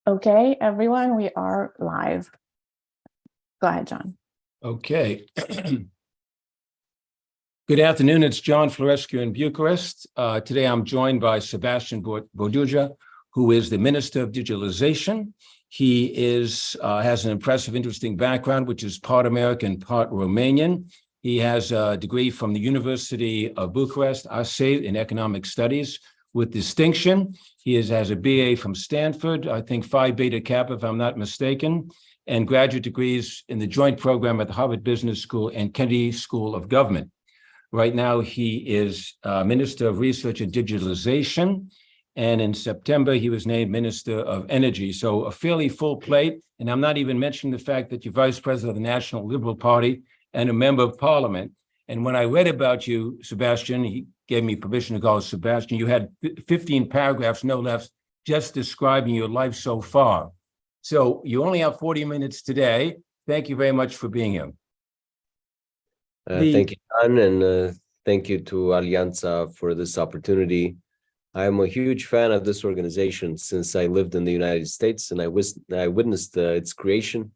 Okay, everyone, we are live. Go ahead, John. Okay. Good afternoon. It's John Florescu in Bucharest. Today I'm joined by Sebastian Burduja, who is the Minister of Digitalization. He has an impressive, interesting background, which is part American, part Romanian. He has a degree from the University of Bucharest, ASE, in economic studies with distinction. He has a BA from Stanford, I think Phi Beta Kappa, if I'm not mistaken, and graduate degrees in the joint program at the Harvard Business School and Kennedy School of Government. Right now, he is Minister of Research and Digitalization, and in September, he was named Minister of Energy. So a fairly full plate, and I'm not even mentioning the fact that you're Vice President of the National Liberal Party and a Member of Parliament. And when I read about you, Sebastian, he gave me permission to call you Sebastian, you had 15 paragraphs, no less, just describing your life so far. So you only have 40 minutes today. Thank you very much for being here. Thank you, John, and thank you to Alianta for this opportunity. I'm a huge fan of this organization since I lived in the United States and I witnessed its creation.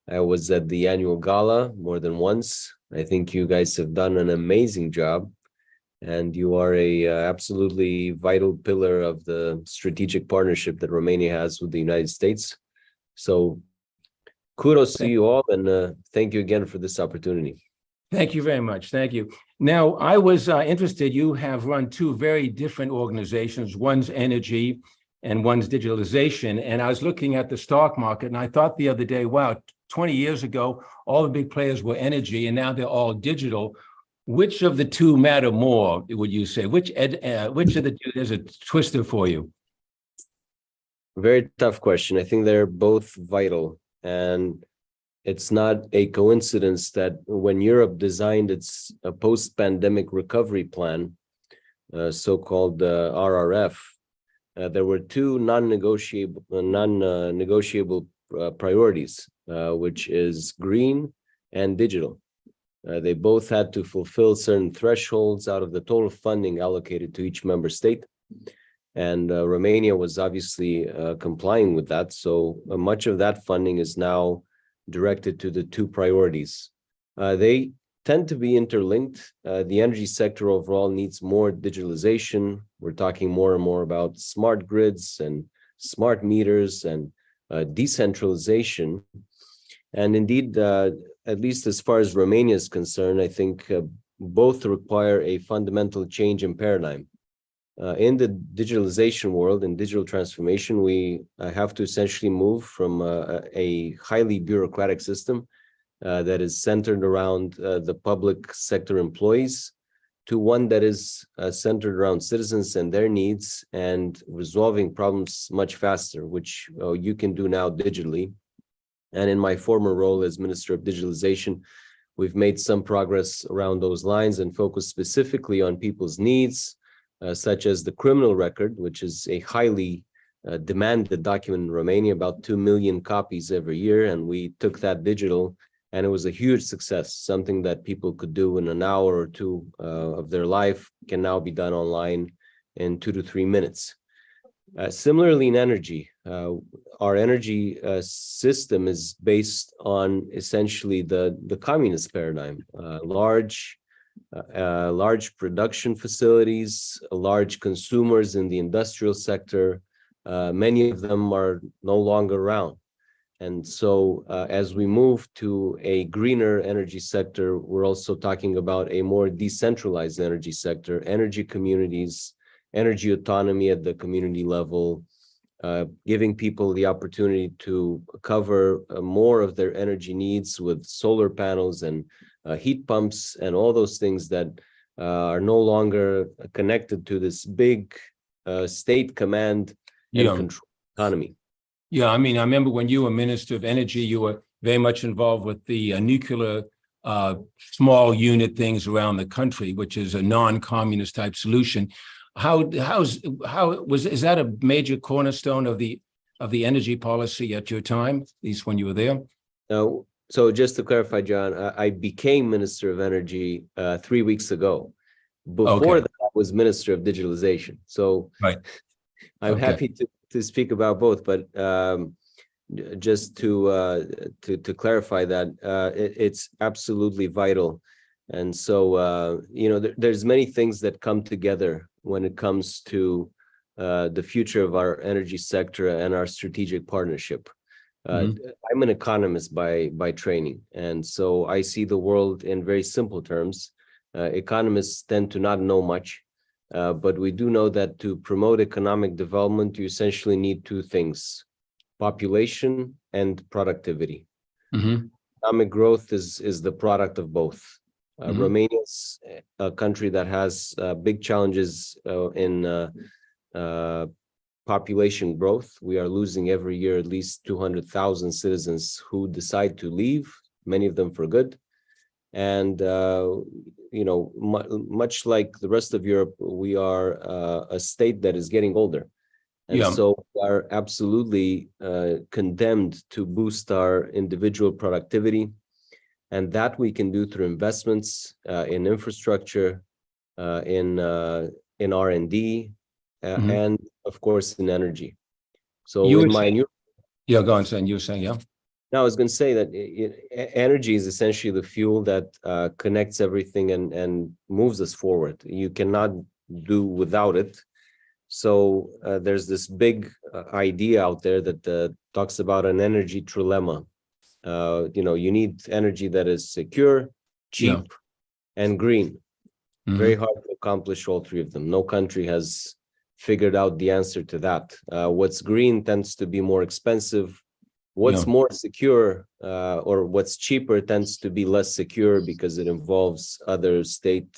I was at the annual gala more than once. I think you guys have done an amazing job, and you are a absolutely vital pillar of the strategic partnership that Romania has with the United States. So kudos to you all, and thank you again for this opportunity. Thank you very much. Thank you. Now, I was interested, you have run two very different organizations. One's energy and one's digitalization. And I was looking at the stock market and I thought the other day, wow, 20 years ago, all the big players were energy and now they're all digital. Which of the two matter more, would you say? Which of the two is a twister for you? Very tough question. I think they're both vital. And it's not a coincidence that when Europe designed its post-pandemic recovery plan, so-called RRF, there were two non-negotiable priorities, which is green and digital. They both had to fulfill certain thresholds out of the total funding allocated to each member state. And Romania was obviously complying with that. So much of that funding is now directed to the two priorities. They tend to be interlinked. The energy sector overall needs more digitalization. We're talking more and more about smart grids and smart meters and decentralization. And indeed, at least as far as Romania is concerned, I think both require a fundamental change in paradigm. In the digitalization world, in digital transformation, we have to essentially move from a highly bureaucratic system that is centered around the public sector employees to one that is centered around citizens and their needs and resolving problems much faster, which you can do now digitally. And in my former role as Minister of Digitalization, we've made some progress around those lines and focused specifically on people's needs, such as the criminal record, which is a highly demanded document in Romania, about 2 million copies every year. And we took that digital, and it was a huge success. Something that people could do in an hour or two of their life can now be done online in 2 to 3 minutes. Similarly, in energy, our energy system is based on essentially the communist paradigm, large production facilities, large consumers in the industrial sector. Many of them are no longer around. And so as we move to a greener energy sector, we're also talking about a more decentralized energy sector, energy communities, energy autonomy at the community level, giving people the opportunity to cover more of their energy needs with solar panels and heat pumps and all those things that are no longer connected to this big state command and control economy. Yeah, I mean, I remember when you were Minister of Energy, you were very much involved with the nuclear small unit things around the country, which is a non-communist type solution. Is that a major cornerstone of the energy policy at your time, at least when you were there? No. So just to clarify, John, I became Minister of Energy 3 weeks ago. Before that, I was Minister of Digitalization. So right. I'm happy to to speak about both, but just to clarify that it's absolutely vital. And so there's many things that come together when it comes to the future of our energy sector and our strategic partnership. I'm an economist by training, and so I see the world in very simple terms. Economists tend to not know much, but we do know that to promote economic development, you essentially need two things: population and productivity. Economic growth is the product of both. Romania is a country that has big challenges in population growth. We are losing every year at least 200,000 citizens who decide to leave, many of them for good. And much like the rest of Europe, we are a state that is getting older. And so we are absolutely condemned to boost our individual productivity. And that we can do through investments in infrastructure, in R&D, and of course in energy. So You in were my saying, new go on, son. You were saying, yeah. now I was going to say that energy is essentially the fuel that connects everything and moves us forward. You cannot do without it. So there's this big idea out there that talks about an energy trilemma. You need energy that is secure, cheap, and green. Very hard to accomplish all three of them. No country has figured out the answer to that. What's green tends to be more expensive. What's more secure or what's cheaper tends to be less secure because it involves other state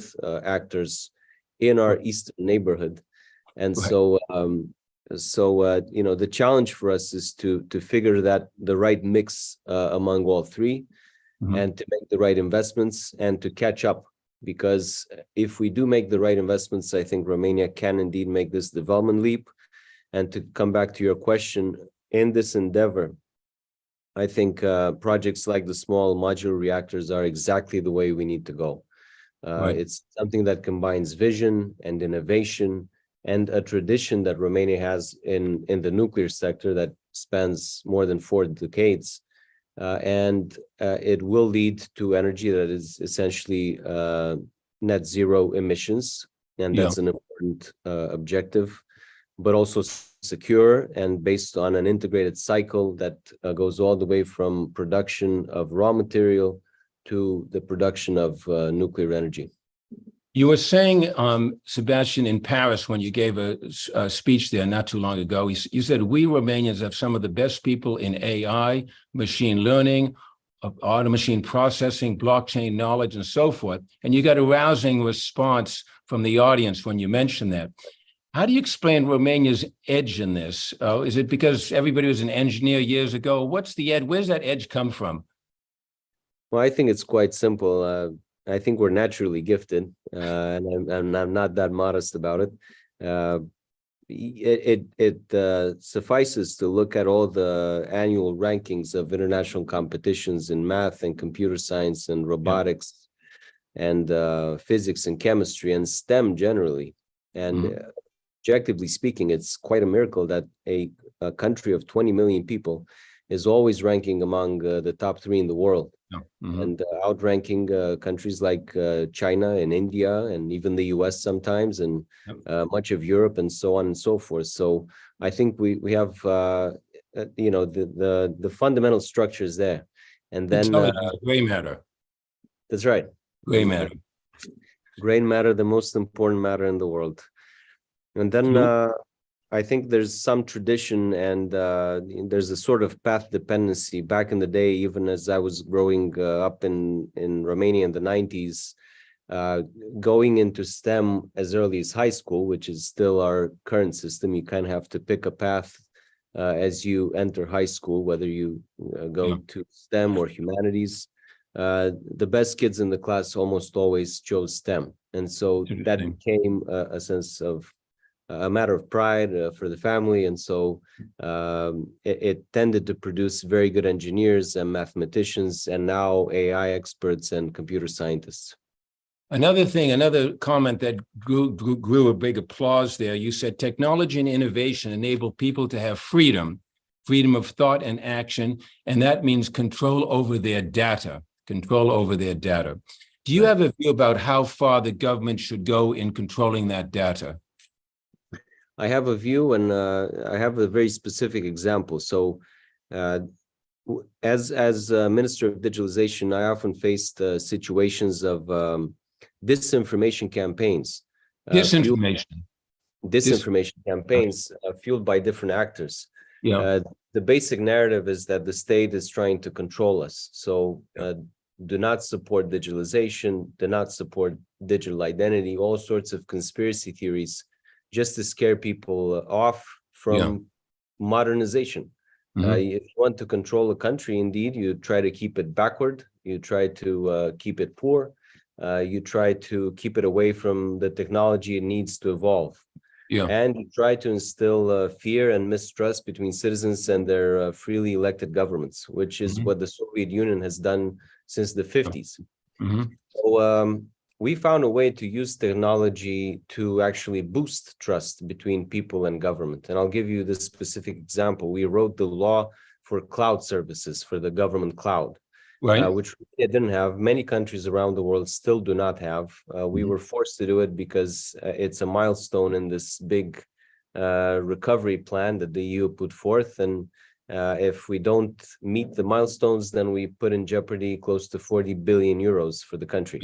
actors in our eastern neighborhood. And so the challenge for us is to figure that the right mix among all three, and to make the right investments and to catch up. Because if we do make the right investments, I think Romania can indeed make this development leap. And to come back to your question, in this endeavor, I think projects like the small modular reactors are exactly the way we need to go. It's something that combines vision and innovation and a tradition that Romania has in the nuclear sector that spans more than 4 decades. And it will lead to energy that is essentially net zero emissions. And that's an important objective, but also secure and based on an integrated cycle that goes all the way from production of raw material to the production of nuclear energy. You were saying, Sebastian, in Paris, when you gave a speech there not too long ago, you said, we Romanians have some of the best people in AI, machine learning, auto machine processing, blockchain knowledge, and so forth. And you got a rousing response from the audience when you mentioned that. How do you explain Romania's edge in this? Is it because everybody was an engineer years ago? What's the edge? Where's that edge come from? Well, I think it's quite simple. I think we're naturally gifted, and I'm not that modest about it. It suffices to look at all the annual rankings of international competitions in math and computer science and robotics and physics and chemistry and STEM generally. And objectively speaking, it's quite a miracle that a country of 20 million people is always ranking among the top 3 in the world. And outranking countries like China and India and even the US sometimes, and much of Europe and so on and so forth. So I think we have the fundamental structures there. And then gray matter. That's right. Gray matter. Gray matter, the most important matter in the world. And then I think there's some tradition and there's a sort of path dependency. Back in the day, even as I was growing up in Romania in the 90s, going into STEM as early as high school, which is still our current system, you kind of have to pick a path as you enter high school, whether you go to STEM or humanities. The best kids in the class almost always chose STEM. And so that became a sense of a matter of pride for the family. And so it tended to produce very good engineers and mathematicians, and now AI experts and computer scientists. Another comment that grew a big applause there. You said technology and innovation enable people to have freedom of thought and action, and that means control over their data. Do you have a view about how far the government should go in controlling that data? I have a view, and I have a very specific example. So, as Minister of Digitalization, I often faced situations of disinformation campaigns. Disinformation campaigns fueled by different actors. Yeah. The basic narrative is that the state is trying to control us. So do not support digitalization, do not support digital identity, all sorts of conspiracy theories just to scare people off from modernization. If you want to control a country, indeed, you try to keep it backward, you try to keep it poor, you try to keep it away from the technology it needs to evolve. And you try to instill fear and mistrust between citizens and their freely elected governments, which is what the Soviet Union has done since the 50s. So we found a way to use technology to actually boost trust between people and government. And I'll give you this specific example. We wrote the law for cloud services, for the government cloud. Which it didn't have. Many countries around the world still do not have. We were forced to do it because it's a milestone in this big recovery plan that the EU put forth. And if we don't meet the milestones, then we put in jeopardy close to 40 billion euros for the country.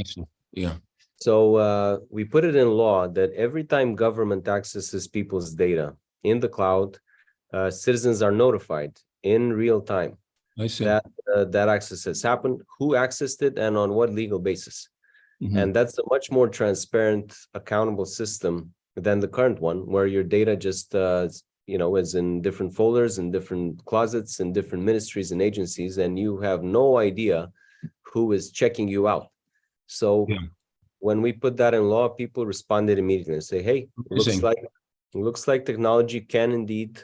So we put it in law that every time government accesses people's data in the cloud, citizens are notified in real time that access has happened, who accessed it, and on what legal basis. And that's a much more transparent, accountable system than the current one, where your data just is in different folders and different closets and different ministries and agencies, and you have no idea who is checking you out. So when we put that in law, people responded immediately and say, hey, looks like technology can indeed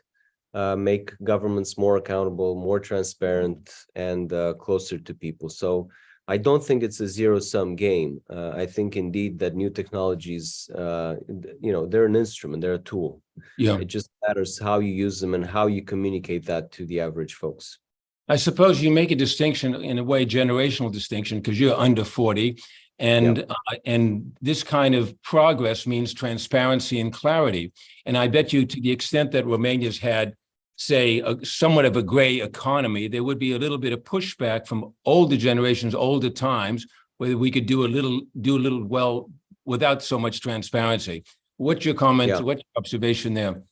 make governments more accountable, more transparent, and closer to people. So I don't think it's a zero-sum game. I think indeed that new technologies, they're an instrument, they're a tool. It just matters how you use them and how you communicate that to the average folks. I suppose you make a distinction, in a way, generational distinction, because you're under 40. And this kind of progress means transparency and clarity. And I bet you, to the extent that Romania's had, say, somewhat of a gray economy, there would be a little bit of pushback from older generations, older times, whether we could do a little well without so much transparency. What's your comment? What's your observation there?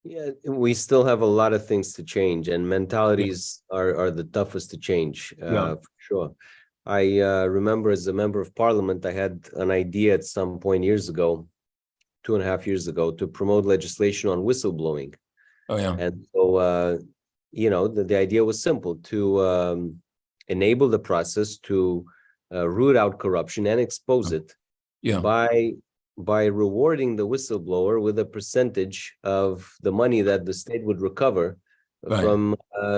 Yeah, we still have a lot of things to change, and mentalities are the toughest to change, for sure. I remember as a member of parliament, I had an idea at some point years ago, 2.5 years ago, to promote legislation on whistleblowing. And so, the idea was simple: to enable the process to root out corruption and expose it by rewarding the whistleblower with a percentage of the money that the state would recover from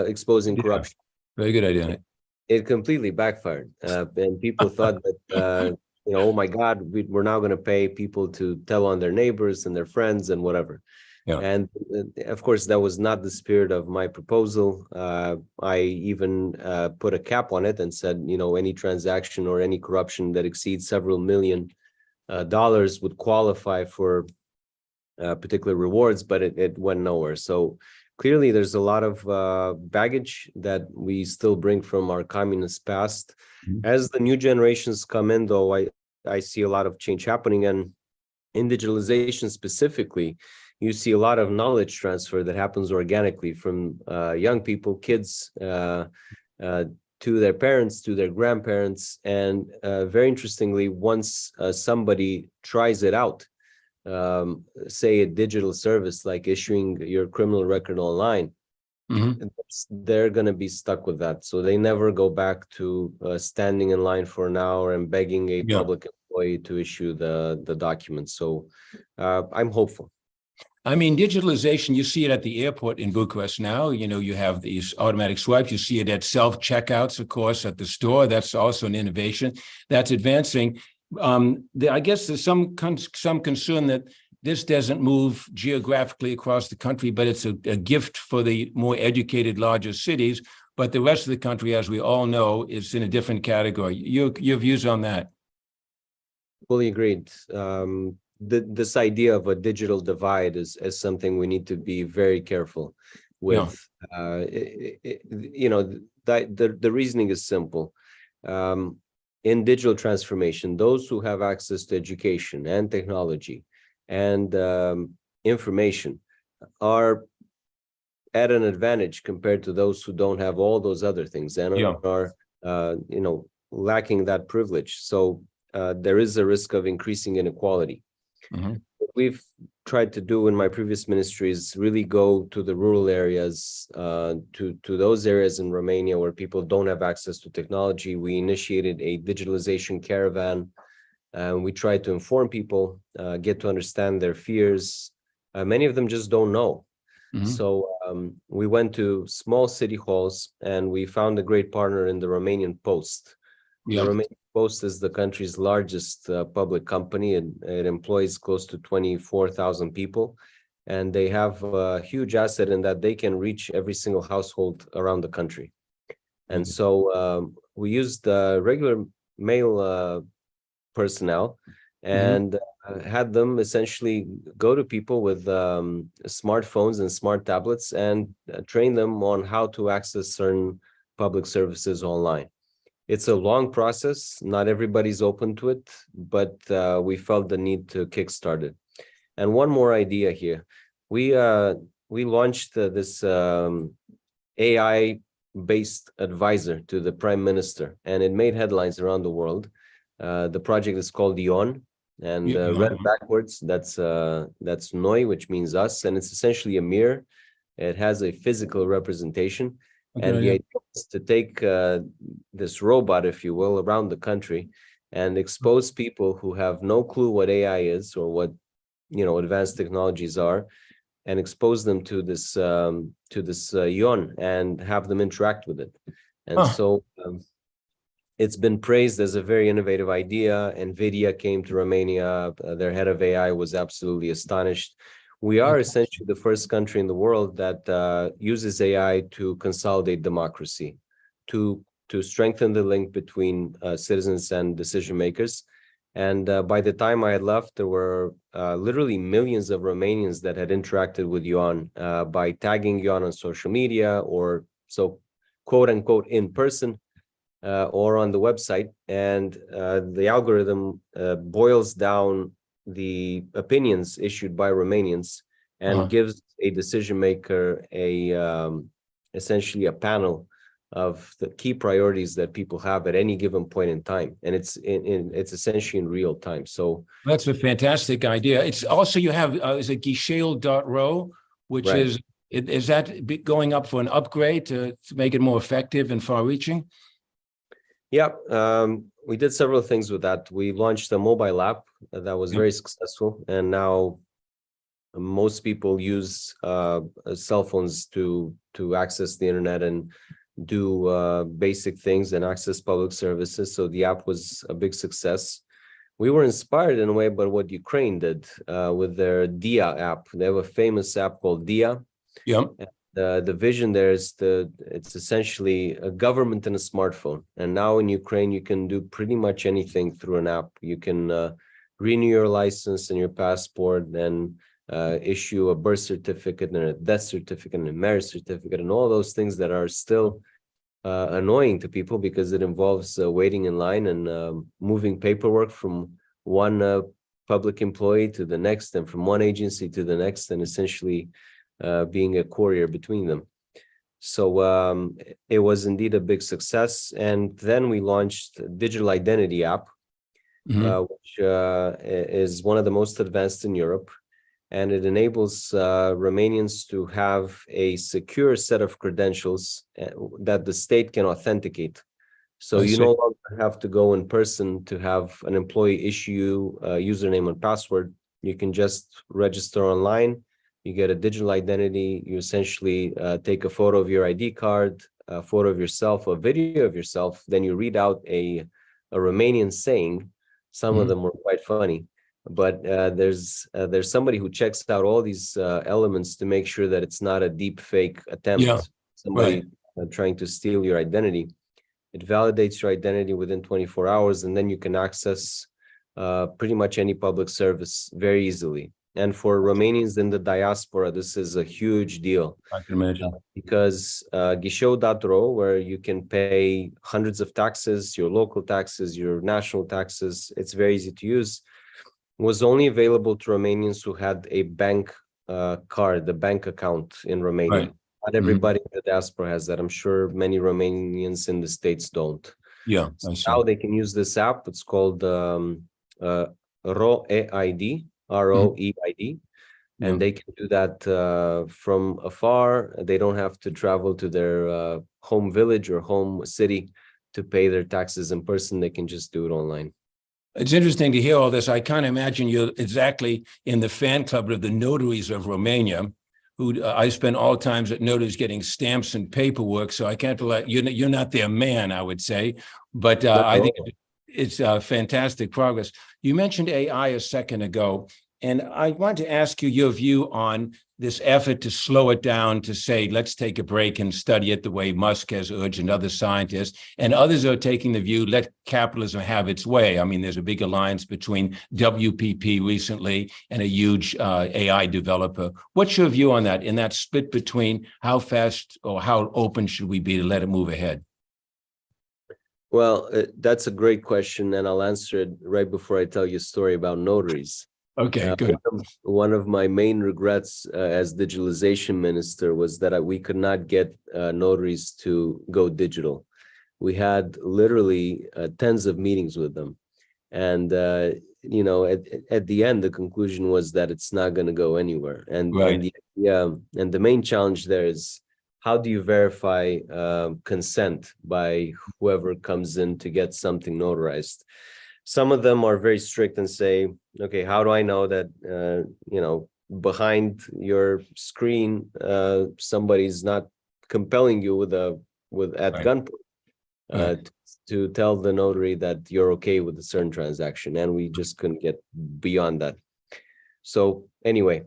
exposing corruption. Very good idea. It completely backfired, and people thought that oh my God, we're now going to pay people to tell on their neighbors and their friends and whatever. And of course, that was not the spirit of my proposal. I even put a cap on it and said, any transaction or any corruption that exceeds several million dollars would qualify for particular rewards, but it went nowhere. So clearly, there's a lot of baggage that we still bring from our communist past. As the new generations come in, though, I see a lot of change happening. And in digitalization specifically, you see a lot of knowledge transfer that happens organically from young people, kids, to their parents, to their grandparents. And very interestingly, once somebody tries it out, say a digital service like issuing your criminal record online, they're going to be stuck with that. So they never go back to standing in line for an hour and begging a public employee to issue the document. So I'm hopeful. I mean, digitalization, you see it at the airport in Bucharest now. You know, you have these automatic swipes. You see it at self-checkouts, of course, at the store. That's also an innovation that's advancing. I guess there's some concern that this doesn't move geographically across the country, but it's a gift for the more educated, larger cities. But the rest of the country, as we all know, is in a different category. Your views on that? Fully agreed. This idea of a digital divide is something we need to be very careful with. The reasoning is simple. In digital transformation, those who have access to education and technology and information are at an advantage compared to those who don't have all those other things and are lacking that privilege. So there is a risk of increasing inequality. Mm-hmm. What we've tried to do in my previous ministry is really go to the rural areas, to those areas in Romania where people don't have access to technology. We initiated a digitalization caravan. We tried to inform people, get to understand their fears. Many of them just don't know. Mm-hmm. So we went to small city halls and we found a great partner in the Romanian Post. The Romanian Post is the country's largest public company, and it employs close to 24,000 people. And they have a huge asset in that they can reach every single household around the country. And so we used regular mail personnel and had them essentially go to people with smartphones and smart tablets and train them on how to access certain public services online. It's a long process. Not everybody's open to it, but we felt the need to kickstart it. And one more idea here. We launched this AI-based advisor to the Prime Minister, and it made headlines around the world. The project is called Ion, and read backwards, that's Noi, which means us, and it's essentially a mirror. It has a physical representation. And the idea is to take this robot, if you will, around the country and expose people who have no clue what AI is or what advanced technologies are, and expose them to this Ion and have them interact with it. And so it's been praised as a very innovative idea. NVIDIA came to Romania. Their head of AI was absolutely astonished. We are essentially the first country in the world that uses AI to consolidate democracy, to strengthen the link between citizens and decision makers. And by the time I had left, there were literally millions of Romanians that had interacted with Ion by tagging Ion on social media, or so quote unquote in person, or on the website. And the algorithm boils down the opinions issued by Romanians and gives a decision maker essentially a panel of the key priorities that people have at any given point in time, and it's essentially in real time. So that's a fantastic idea. It's also, you have is it Ghișeul.ro, which is that going up for an upgrade to make it more effective and far-reaching? Yeah, we did several things with that. We launched a mobile app that was very successful, and now most people use cell phones to access the internet and do basic things and access public services. So the app was a big success. We were inspired in a way by what Ukraine did with their Dia app. They have a famous app called Dia. Yeah. The vision there is it's essentially a government and a smartphone. And now in Ukraine, you can do pretty much anything through an app. You can renew your license and your passport, and issue a birth certificate and a death certificate and a marriage certificate, and all those things that are still annoying to people because it involves waiting in line and moving paperwork from one public employee to the next, and from one agency to the next, and essentially being a courier between them. So it was indeed a big success. And then we launched Digital Identity app, which is one of the most advanced in Europe. And it enables Romanians to have a secure set of credentials that the state can authenticate. So you no longer have to go in person to have an employee issue a username and password. You can just register online You get a digital identity. You essentially take a photo of your ID card, a photo of yourself, a video of yourself. Then you read out a Romanian saying. Some of them were quite funny, but there's somebody who checks out all these elements to make sure that it's not a deep fake attempt. Yeah, Somebody trying to steal your identity. It validates your identity within 24 hours, and then you can access pretty much any public service very easily. And for Romanians in the diaspora, this is a huge deal. I can imagine. Because Ghișeu.ro, where you can pay hundreds of taxes, your local taxes, your national taxes, it's very easy to use, was only available to Romanians who had a bank card, the bank account in Romania. Right. Not everybody in the diaspora has that. I'm sure many Romanians in the States don't. Yeah, So now they can use this app. It's called ROEID, ROEID. And they can do that from afar. They don't have to travel to their home village or home city to pay their taxes in person. They can just do it online. It's interesting to hear all this. I can't imagine you're exactly in the fan club of the notaries of Romania, who I spend all times at notaries getting stamps and paperwork. So I can't let you're not their man, I would say. But I think it's fantastic progress. You mentioned AI a second ago. And I want to ask you your view on this effort to slow it down, to say, let's take a break and study it the way Musk has urged and other scientists. And others are taking the view, let capitalism have its way. I mean, there's a big alliance between WPP recently and a huge AI developer. What's your view on that, in that split between how fast or how open should we be to let it move ahead? Well, that's a great question, and I'll answer it right before I tell you a story about notaries. Okay, good. One of my main regrets as digitalization minister was that we could not get notaries to go digital. We had literally tens of meetings with them. And, you know, at the end, the conclusion was that it's not going to go anywhere. And, and the main challenge there is, how do you verify consent by whoever comes in to get something notarized? Some of them are very strict and say, okay, how do I know that, you know, behind your screen, somebody's not compelling you at gunpoint to tell the notary that you're okay with a certain transaction. And we just couldn't get beyond that. So anyway,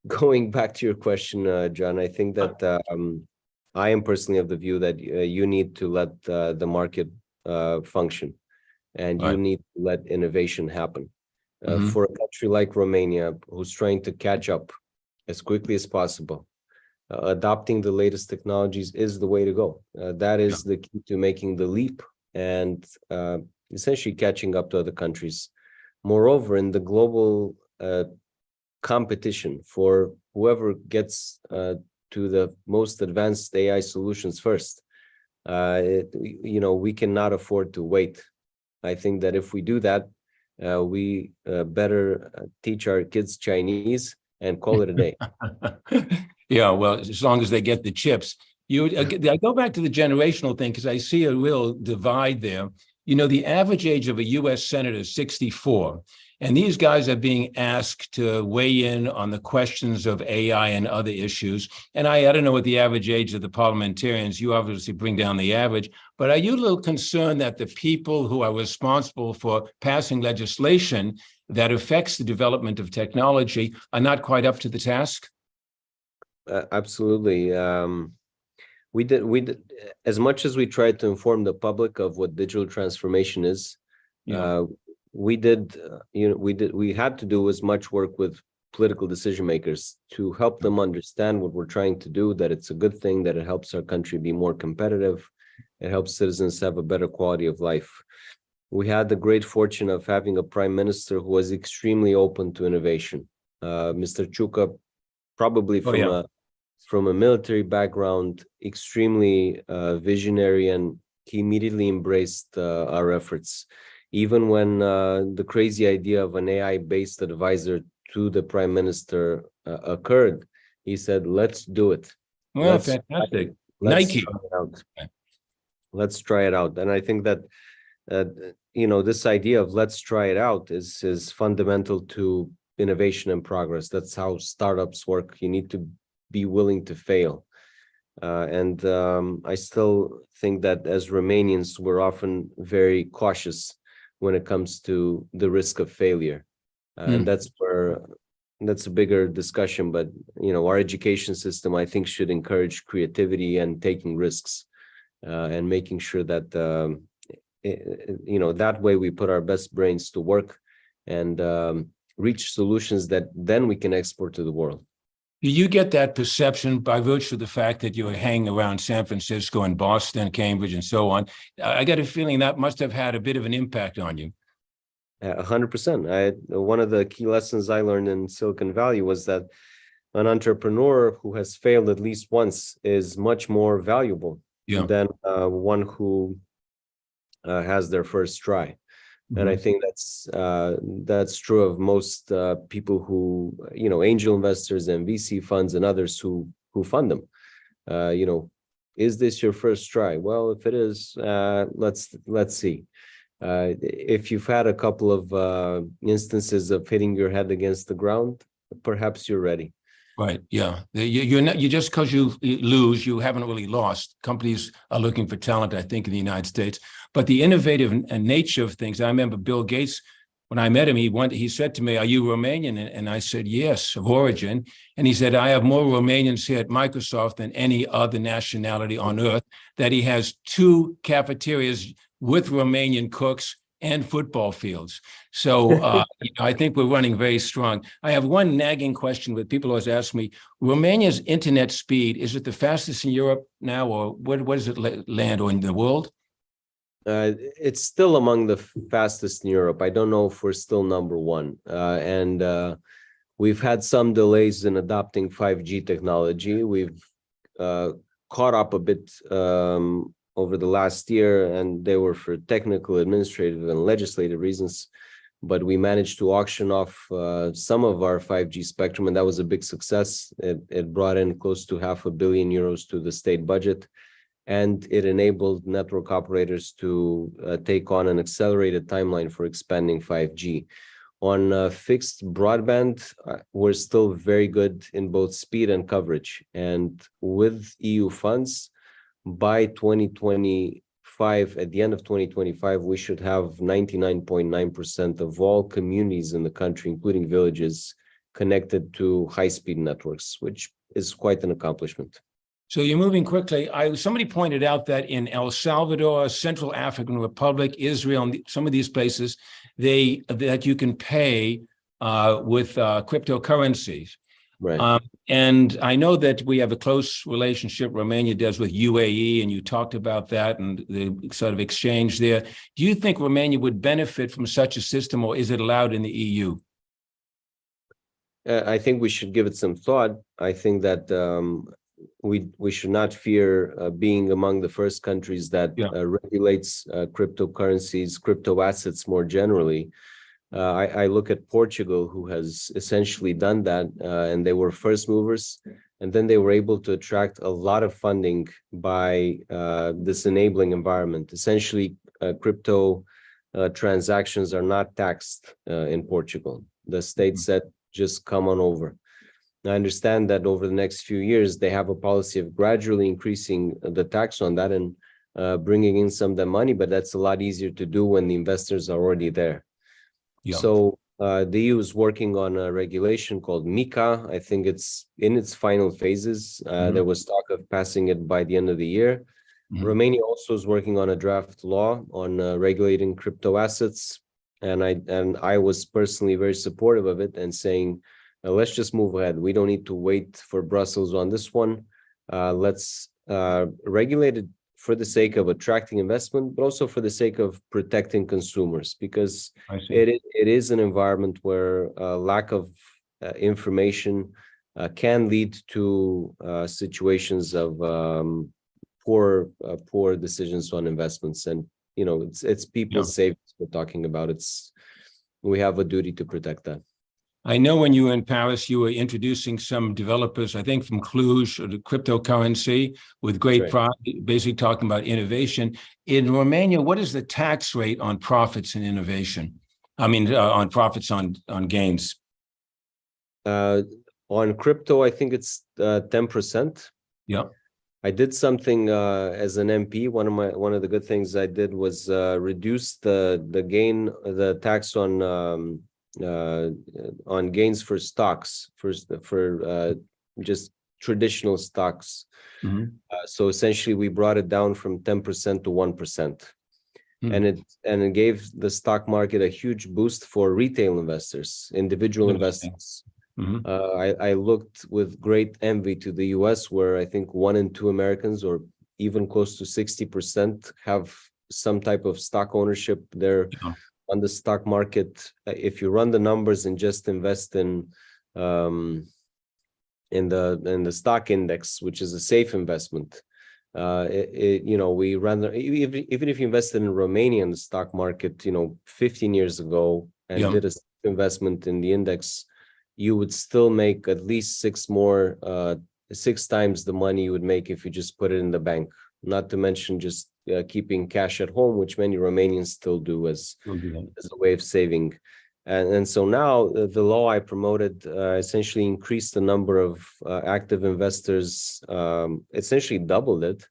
going back to your question, John, I think that I am personally of the view that you need to let the market function. And you need to let innovation happen. For a country like Romania, who's trying to catch up as quickly as possible, adopting the latest technologies is the way to go. That is the key to making the leap and essentially catching up to other countries. Moreover, in the global competition for whoever gets to the most advanced AI solutions first, you know, we cannot afford to wait. I think that if we do that, we better teach our kids Chinese and call it a day. Yeah, well, as long as they get the chips. I go back to the generational thing because I see a real divide there. You know, the average age of a U.S. senator is 64. And these guys are being asked to weigh in on the questions of AI and other issues. And I don't know what the average age of the parliamentarians, you obviously bring down the average, but are you a little concerned that the people who are responsible for passing legislation that affects the development of technology are not quite up to the task? Absolutely. We did, as much as we tried to inform the public of what digital transformation is, we had to do as much work with political decision makers to help them understand what we're trying to do, that it's a good thing, that it helps our country be more competitive, it helps citizens have a better quality of life. We had the great fortune of having a prime minister who was extremely open to innovation. Mr. Ciucă, probably from a military background, extremely visionary, and he immediately embraced our efforts. Even when the crazy idea of an AI-based advisor to the prime minister occurred, he said, let's do it. Well, fantastic. Nike. Let's try it out. And I think that, you know, this idea of let's try it out is fundamental to innovation and progress. That's how startups work. You need to be willing to fail. And I still think that as Romanians, we're often very cautious when it comes to the risk of failure. And that's a bigger discussion. But, our education system, I think, should encourage creativity and taking risks and making sure that, that way we put our best brains to work and reach solutions that then we can export to the world. Do you get that perception by virtue of the fact that you're hanging around San Francisco and Boston, Cambridge, and so on? I got a feeling that must have had a bit of an impact on you. 100%. One of the key lessons I learned in Silicon Valley was that an entrepreneur who has failed at least once is much more valuable than one who has their first try. And I think that's true of most people who, angel investors and VC funds and others who fund them. Is this your first try? Well, if it is, let's see. If you've had a couple of instances of hitting your head against the ground, perhaps you're ready. Right. Yeah. You're not. You just because you lose, you haven't really lost. Companies are looking for talent, I think, in the United States. But the innovative nature of things. I remember Bill Gates, when I met him, he said to me, "Are you Romanian?" And I said, "Yes, of origin." And he said, "I have more Romanians here at Microsoft than any other nationality on earth." That he has 2 cafeterias with Romanian cooks and football fields. So I think we're running very strong. I have one nagging question that people always ask me: Romania's internet speed, is it the fastest in Europe now, or what does it land, or in the world? It's still among the fastest in Europe. I don't know if we're still number 1. And we've had some delays in adopting 5G technology. We've caught up a bit over the last year, and they were for technical, administrative, and legislative reasons. But we managed to auction off some of our 5G spectrum, and that was a big success. It brought in close to €500 million to the state budget, and it enabled network operators to take on an accelerated timeline for expanding 5G. On fixed broadband, we're still very good in both speed and coverage. And with EU funds, by 2025, at the end of 2025, we should have 99.9% of all communities in the country, including villages, connected to high-speed networks, which is quite an accomplishment. So you're moving quickly. Somebody pointed out that in El Salvador, Central African Republic, Israel, and some of these places, that you can pay with cryptocurrencies. Right. And I know that we have a close relationship, Romania does, with UAE, and you talked about that and the sort of exchange there. Do you think Romania would benefit from such a system, or is it allowed in the EU? I think we should give it some thought. I think that we should not fear being among the first countries that regulates cryptocurrencies, crypto assets more generally. I look at Portugal, who has essentially done that, and they were first movers, and then they were able to attract a lot of funding by this enabling environment. Essentially, crypto transactions are not taxed in Portugal. The state said, just come on over. I understand that over the next few years, they have a policy of gradually increasing the tax on that and bringing in some of the money, but that's a lot easier to do when the investors are already there. Yeah. So the EU is working on a regulation called MiCA. I think it's in its final phases. There was talk of passing it by the end of the year. Romania also is working on a draft law on regulating crypto assets. And I was personally very supportive of it and saying, let's just move ahead. We don't need to wait for Brussels on this one. Let's regulate it for the sake of attracting investment, but also for the sake of protecting consumers, because it is an environment where lack of information can lead to situations of poor decisions on investments. And it's people's savings we're talking about. We have a duty to protect that. I know when you were in Paris, you were introducing some developers, I think from Cluj, or the cryptocurrency with great profit, basically talking about innovation. In Romania, what is the tax rate on profits and innovation? I mean, on profits on gains? On crypto, I think it's 10%. Yeah. I did something as an MP. One of the good things I did was reduce the tax on gains for stocks for just traditional stocks. Mhm. So essentially, we brought it down from 10% to 1%, Hmm. and it gave the stock market a huge boost for retail investors, individual Interesting. investors. Mhm. I looked with great envy to the US, where I think 1 in 2 Americans, or even close to 60%, have some type of stock ownership there Yeah. on the stock market. If you run the numbers and just invest in the stock index, which is a safe investment, we run even if you invested in Romania in the stock market, 15 years ago, and Yeah. did a safe investment in the index, you would still make at least 6 times the money you would make if you just put it in the bank. Not to mention just keeping cash at home, which many Romanians still do as We'll do that. a way of saving. And so now the law I promoted essentially increased the number of active investors, essentially doubled it.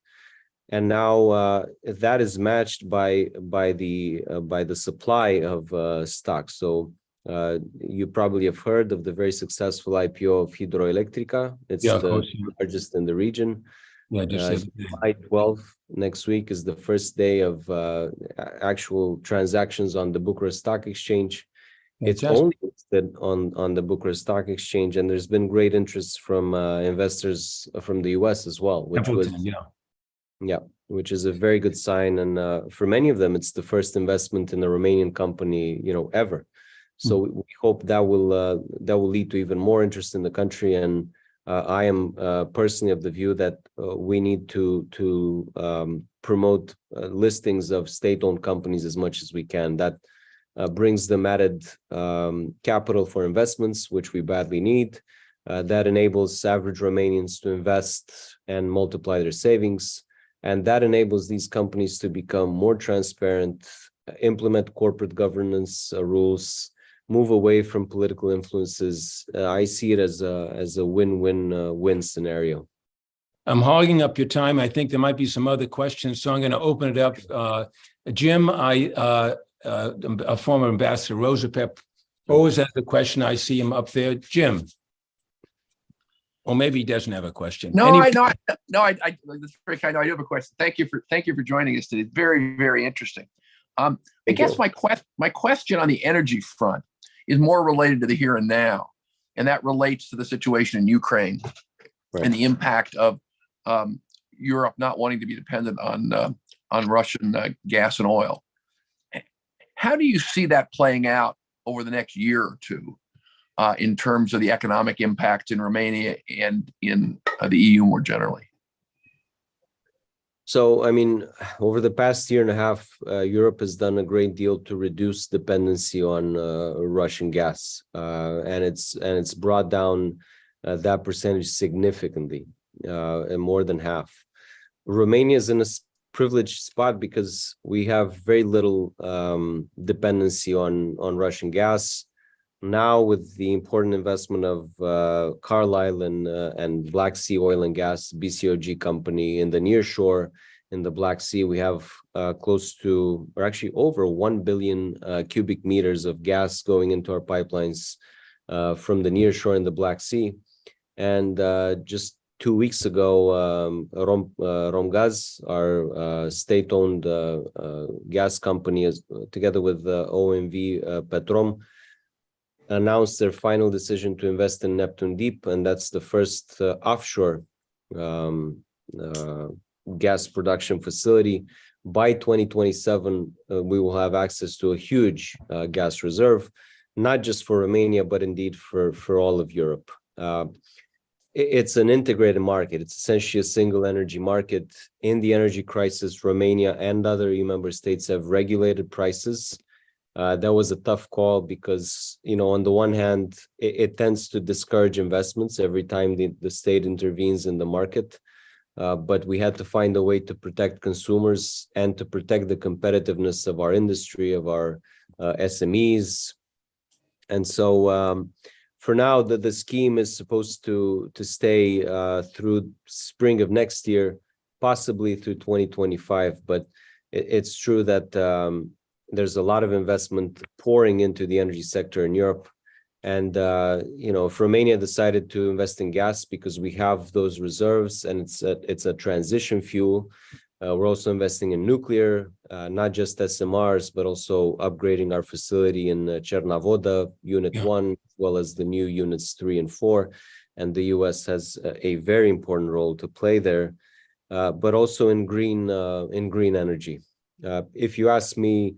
And now that is matched by the supply of stocks. So you probably have heard of the very successful IPO of Hidroelectrica. It's Yeah, of the course. Yeah. largest in the region. Yeah, just the other day. July 12th, next week, is the first day of actual transactions on the Bucharest Stock Exchange. It's Fantastic. only listed on the Bucharest Stock Exchange, and there's been great interest from investors from the US as well, Templeton, which is a very good sign. And for many of them, it's the first investment in a Romanian company, ever. So we hope that will lead to even more interest in the country. And I am personally of the view that we need to promote listings of state-owned companies as much as we can. That brings them added capital for investments, which we badly need. That enables average Romanians to invest and multiply their savings. And that enables these companies to become more transparent, implement corporate governance rules, move away from political influences. I see it as a win-win-win scenario. I'm hogging up your time. I think there might be some other questions, so I'm going to open it up. Jim, a former ambassador, Rosapep, always has a question. I see him up there. Jim. Or maybe he doesn't have a question. No, that's very kind. I do have a question. Thank you for joining us today. It's very, very interesting. I guess my question on the energy front is more related to the here and now, and that relates to the situation in Ukraine and the impact of Europe not wanting to be dependent on Russian gas and oil. How do you see that playing out over the next year or two in terms of the economic impact in Romania and in the EU more generally? So, I mean, over the past year and a half, Europe has done a great deal to reduce dependency on Russian gas, and it's brought down that percentage significantly, more than half. Romania is in a privileged spot because we have very little dependency on Russian gas. Now, with the important investment of Carlyle and Black Sea Oil and Gas, BCOG company, in the nearshore in the Black Sea, we have close to, or actually over 1 billion cubic meters of gas going into our pipelines from the nearshore in the Black Sea. And just 2 weeks ago, Romgaz, our state-owned gas company, together with OMV Petrom, announced their final decision to invest in Neptune Deep, and that's the first offshore gas production facility. By 2027, we will have access to a huge gas reserve, not just for Romania, but indeed for all of Europe. It's an integrated market. It's essentially a single energy market. In the energy crisis, Romania and other EU member states have regulated prices. That was a tough call because, on the one hand, it tends to discourage investments every time the state intervenes in the market. But we had to find a way to protect consumers and to protect the competitiveness of our industry, of our SMEs. And so For now, the scheme is supposed to stay through spring of next year, possibly through 2025. But it's true that there's a lot of investment pouring into the energy sector in Europe. And, if Romania decided to invest in gas because we have those reserves and it's a transition fuel, we're also investing in nuclear, not just SMRs, but also upgrading our facility in Cernavoda, Unit 1, as well as the new Units 3 and 4. And the US has a very important role to play there, but also in green energy. If you ask me,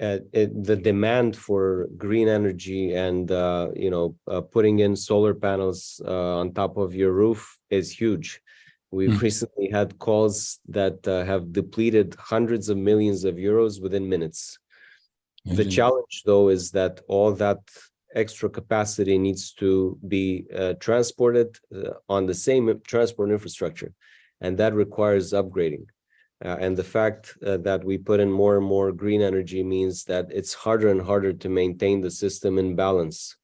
the demand for green energy and putting in solar panels on top of your roof is huge. We've recently had calls that have depleted hundreds of millions of euros within minutes. The challenge, though, is that all that extra capacity needs to be transported on the same transport infrastructure, and that requires upgrading. And the fact that we put in more and more green energy means that it's harder and harder to maintain the system in balance,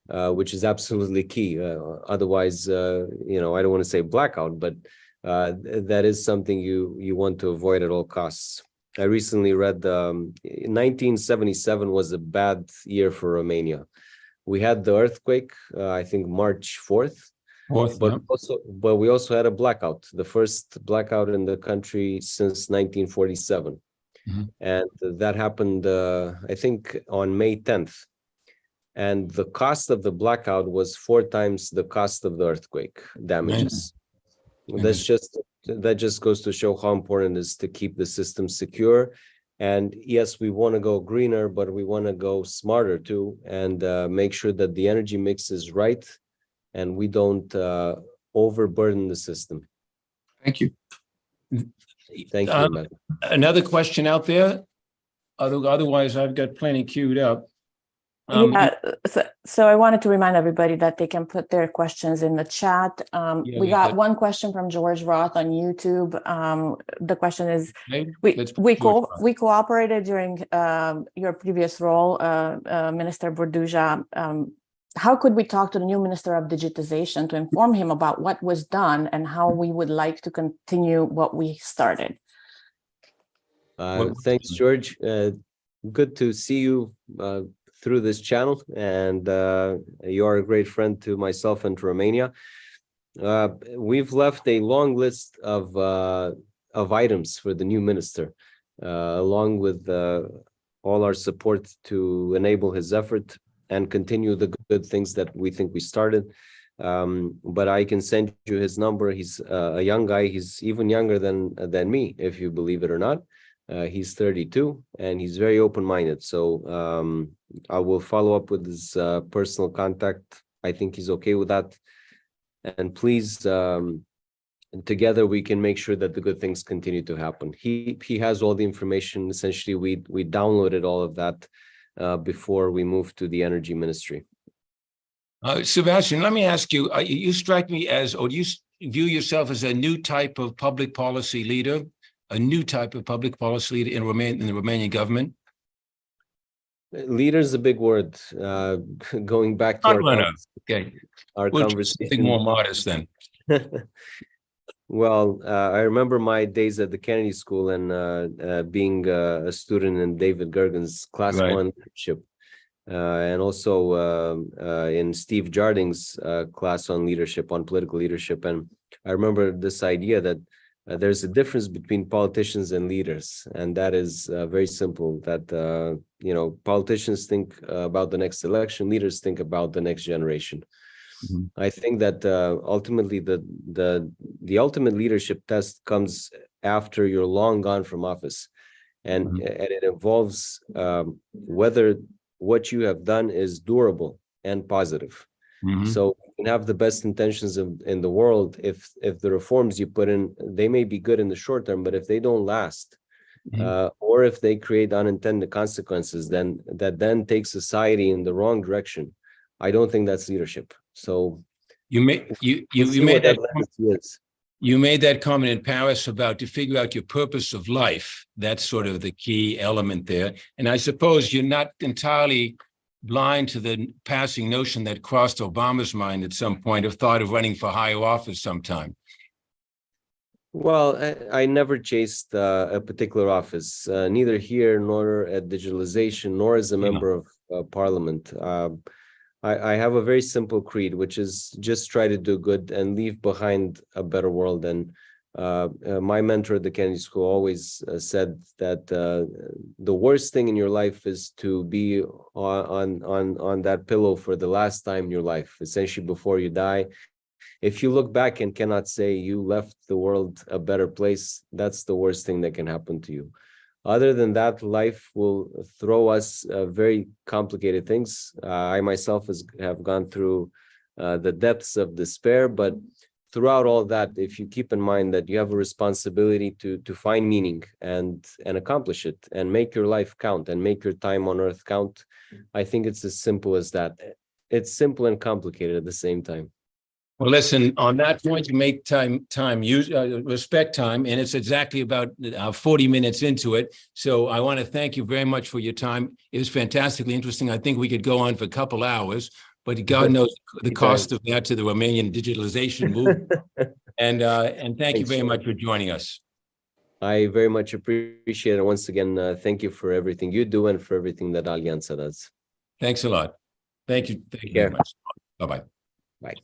which is absolutely key. Otherwise, I don't want to say blackout, but that is something you want to avoid at all costs. I recently read 1977 was a bad year for Romania. We had the earthquake, I think March 4th. But we also had a blackout, the first blackout in the country since 1947. And that happened, I think, on May 10th. And the cost of the blackout was 4 times the cost of the earthquake damages. That just goes to show how important it is to keep the system secure. And yes, we want to go greener, but we want to go smarter too, and make sure that the energy mix is right and we don't overburden the system. Thank you. Thank you. Another question out there? Otherwise, I've got plenty queued up. So I wanted to remind everybody that they can put their questions in the chat. We got one question from George Roth on YouTube. The question is, we cooperated during your previous role, Minister Burduja. How could we talk to the new Minister of Digitization to inform him about what was done and how we would like to continue what we started? Thanks, George. Good to see you through this channel, and you are a great friend to myself and to Romania. We've left a long list of items for the new minister, along with all our support to enable his effort and continue the good things that we think we started. But I can send you his number. He's a young guy. He's even younger than me, if you believe it or not. He's 32 and he's very open-minded. So I will follow up with his personal contact. I think he's okay with that. And please, together we can make sure that the good things continue to happen. He has all the information. Essentially, we downloaded all of that before we moved to the energy ministry. Sebastian, let me ask you, you strike me as, or do you view yourself as a new type of public policy leader? A new type of public policy leader in the Romanian government? Leader is a big word. Going back to our conversation. Something more modest then. Well, I remember my days at the Kennedy School and being a student in David Gergen's Class 1 leadership, and also in Steve Jarding's class on leadership, on political leadership. And I remember this idea that there's a difference between politicians and leaders, and that is very simple. That politicians think about the next election, leaders think about the next generation. I think that ultimately the ultimate leadership test comes after you're long gone from office, and it involves whether what you have done is durable and positive. So you can have the best intentions in the world. If the reforms you put in, they may be good in the short term, but if they don't last, or if they create unintended consequences, then that takes society in the wrong direction. I don't think that's leadership. So you made that comment in Paris about to figure out your purpose of life. That's sort of the key element there. And I suppose you're not entirely blind to the passing notion that crossed Obama's mind at some point of thought of running for higher office sometime? Well, I never chased a particular office, neither here nor at Digitalization, nor as a member of parliament. I have a very simple creed, which is just try to do good and leave behind a better world. And my mentor at the Kennedy School always said that the worst thing in your life is to be on that pillow for the last time in your life, essentially before you die. If you look back and cannot say you left the world a better place, that's the worst thing that can happen to you. Other than that, life will throw us very complicated things. I myself have gone through the depths of despair, but throughout all that, if you keep in mind that you have a responsibility to find meaning and accomplish it and make your life count and make your time on earth count, I think it's as simple as that. It's simple and complicated at the same time. Well, listen, on that point, you make respect time, and it's exactly about 40 minutes into it. So I want to thank you very much for your time. It was fantastically interesting. I think we could go on for a couple hours, but God knows the cost of that to the Romanian digitalization movement. And thank you very much for joining us. I very much appreciate it. Once again, thank you for everything you do and for everything that Alianta does. Thanks a lot. Thank you. Thank you very much. Bye-bye. Bye.